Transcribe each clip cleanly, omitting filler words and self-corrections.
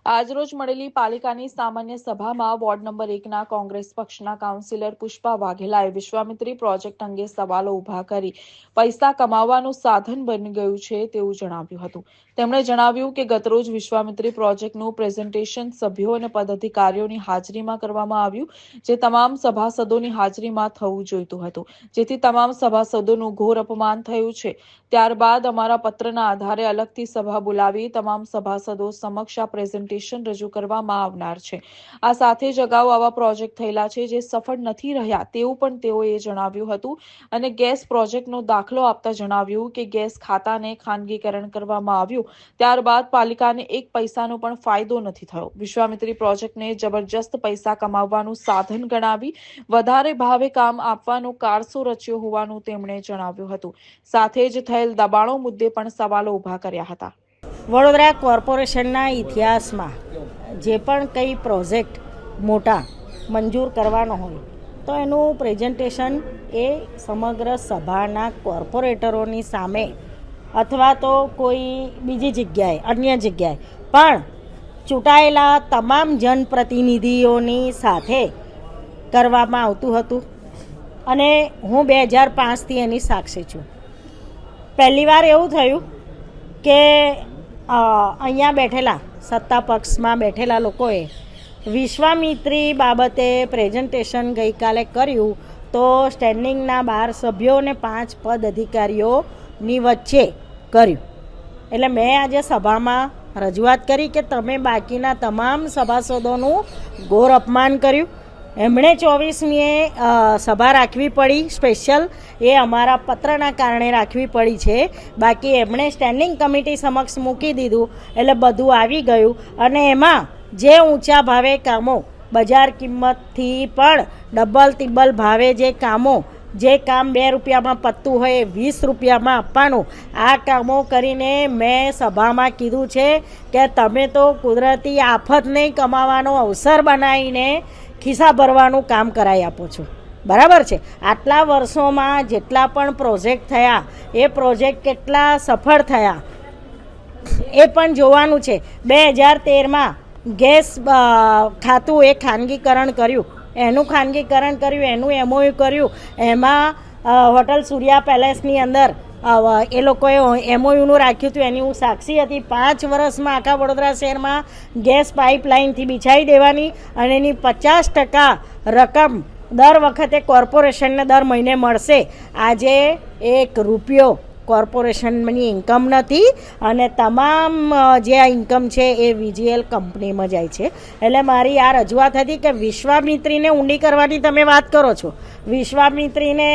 આજરોજ મળેલી પાલિકાની સામાન્ય સભામાં વોર્ડ નંબર 1ના કોંગ્રેસ પક્ષના કાઉન્સિલર પુષ્પા વાઘેલાએ વિશ્વામિત્રી પ્રોજેક્ટ અંગે સવાલો ઉભા કરી પૈસા કમાવાનું સાધન બની ગયું છે તેવું જણાવ્યું હતું। તેમણે જણાવ્યું કે ગતરોજ વિશ્વામિત્રી પ્રોજેક્ટનું પ્રેઝન્ટેશન સભ્યો અને પદાધિકારીઓની હાજરીમાં કરવામાં આવ્યું, જે તમામ સભાસદોની હાજરીમાં થવું જોઈતું હતું, જેથી તમામ સભાસદોનું ઘોર અપમાન થયું છે। ત્યારબાદ અમારા પત્રના આધારે અલગથી સભા બોલાવી તમામ સભાસદો સમક્ષ આ પ્રેઝન્ટેશન રજૂ કરવામાં આવનાર છે। આ સાથે જ અગાઉ આવા પ્રોજેક્ટ થયેલા છે જે સફળ નથી રહ્યા તેવું પણ તેઓએ જણાવ્યું હતું અને ગેસ પ્રોજેક્ટનો દાખલો આપતા જણાવ્યું કે ગેસ ખાતાને ખાનગીકરણ કરવામાં આવ્યું, ત્યારબાદ પાલિકાને એક પૈસાનો પણ ફાયદો નથી થયો। વિશ્વામિત્રી પ્રોજેક્ટને જબરજસ્ત પૈસા કમાવવાનું સાધન ગણાવી વધારે ભાવે કામ આપવાનો કારસો રચ્યો હોવાનું તેમણે જણાવ્યું હતું। સાથે જ થયેલ દબાણો મુદ્દે પણ સવાલો ઉભા કર્યા હતા। વડોદરા કોર્પોરેશનના ઇતિહાસમાં જે પણ કંઈ પ્રોજેક્ટ મોટા મંજૂર કરવાનો હોય તો એનું પ્રેઝન્ટેશન એ સમગ્ર સભાના કોર્પોરેટરોની સામે અથવા તો કોઈ બીજી જગ્યાએ અન્ય જગ્યાએ પણ ચૂંટાયેલા તમામ જનપ્રતિનિધિઓની સાથે કરવામાં આવતું હતું અને હું 2005થી એની સાક્ષી છું। પહેલી વાર એવું થયું કે અહીંયા બેઠેલા સત્તા પક્ષમાં બેઠેલા લોકોએ વિશ્વામિત્રી બાબતે પ્રેઝન્ટેશન ગઈકાલે કર્યું તો સ્ટેન્ડિંગના 12 સભ્યો અને 5 પદ અધિકારીઓની વચ્ચે કર્યું। એટલે મેં આજે સભામાં રજૂઆત કરી કે તમે બાકીના તમામ સભાસદોનું ઘોર અપમાન કર્યું। એમણે 24મીએ સભા રાખવી પડી સ્પેશિયલ, એ અમારા પત્રના કારણે રાખવી પડી છે, બાકી એમણે સ્ટેન્ડિંગ કમિટી સમક્ષ મૂકી દીધું એટલે બધું આવી ગયું અને એમાં જે ઊંચા ભાવે કામો બજાર કિંમતથી પણ ડબલ તિબ્બલ ભાવે જે કામો જે કામ 2 રૂપિયામાં પતતું હોય એ 20 રૂપિયામાં આપવાનું, આ કામો કરીને મેં સભામાં કીધું છે કે તમે તો કુદરતી આફતને કમાવાનો અવસર બનાવીને ખિસ્સા ભરવાનું કામ કરાવી આપો છો, બરાબર છે। આટલા વર્ષોમાં જેટલા પણ પ્રોજેક્ટ થયા એ પ્રોજેક્ટ કેટલા સફળ થયા એ પણ જોવાનું છે। 2013માં ગેસ ખાતું એ ખાનગીકરણ કર્યું, એનું ખાનગીકરણ કર્યું, એનું MOU કર્યું, એમાં હોટલ સૂર્યા પેલેસની અંદર એ લોકોએ MOUનું રાખ્યું હતું, એની હું સાક્ષી હતી। 5 વર્ષમાં આખા વડોદરા શહેરમાં ગેસ પાઇપલાઇનથી બિછાઈ દેવાની અને એની 50% રકમ દર વખતે કોર્પોરેશનને દર મહિને મળશે। આજે 1 રૂપિયો કોર્પોરેશનની ઇન્કમ નથી અને તમામ જે આ ઇન્કમ છે એ VGL કંપનીમાં જાય છે। એટલે મારી આ રજૂઆત હતી કે વિશ્વામિત્રીને ઊંડી કરવાની તમે વાત કરો છો, વિશ્વામિત્રીને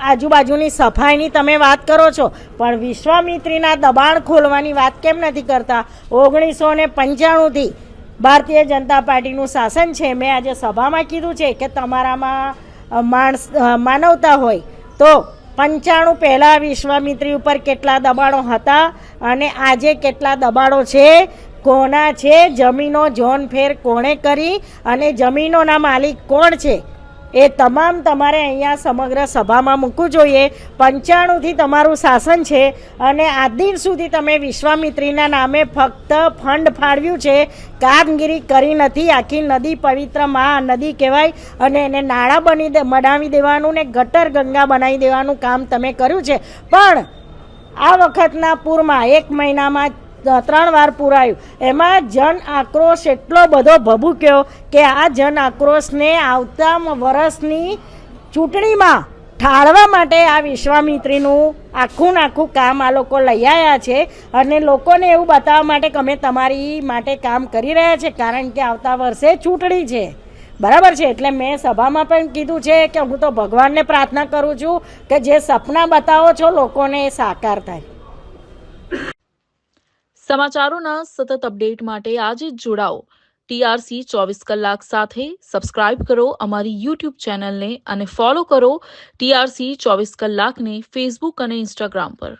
આજુબાજુની સફાઈની તમે વાત કરો છો, પણ વિશ્વામિત્રીના દબાણ ખોલવાની વાત કેમ નથી કરતા? 1995થી ભારતીય જનતા પાર્ટીનું શાસન છે। મેં આજે સભામાં કીધું છે કે તમારામાં માનવતા હોય તો 95 પહેલાં વિશ્વામિત્રી ઉપર કેટલા દબાણો હતા અને આજે કેટલા દબાણો છે, કોના છે, જમીનો ઝોન ફેર કોણે કરી અને જમીનોના માલિક કોણ છે એ તમામ તમારે અહીંયા સમગ્ર સભામાં મૂકવું જોઈએ। 95થી તમારું શાસન છે અને આજ દિન સુધી તમે વિશ્વામિત્રીના નામે ફક્ત ફંડ ફાળવ્યું છે, કામગીરી કરી નથી। આખી નદી પવિત્ર મહા નદી કહેવાય અને એને નાળા બનાવી દેવાનું ને ગટર ગંગા બનાવી દેવાનું કામ તમે કર્યું છે, પણ આ વખતના પૂરમાં 1 મહિનામાં 3 વાર પૂરાયું, એમાં જન આક્રોશ એટલો બધો ભભૂક્યો કે આ જન આક્રોશને આવતા વર્ષની ચૂંટણીમાં ઠાળવા માટે આ વિશ્વામિત્રીનું આખું કામ આ લોકો લઈ આવ્યા છે અને લોકોને એવું બતાવવા માટે કે અમે તમારી માટે કામ કરી રહ્યા છે, કારણ કે આવતા વર્ષે ચૂંટણી છે, બરાબર છે। એટલે મેં સભામાં પણ કીધું છે કે હું તો ભગવાનને પ્રાર્થના કરું છું કે જે સપના બતાવો છો લોકોને એ સાકાર થાય। સમાચારોના સતત અપડેટ માટે આજે જ જોડાઓ TRC 24 કલાક સાથે। સબસ્ક્રાઇબ કરો અમારી YouTube ચેનલને અને ફોલો કરો TRC 24 કલાકને Facebook અને Instagram પર।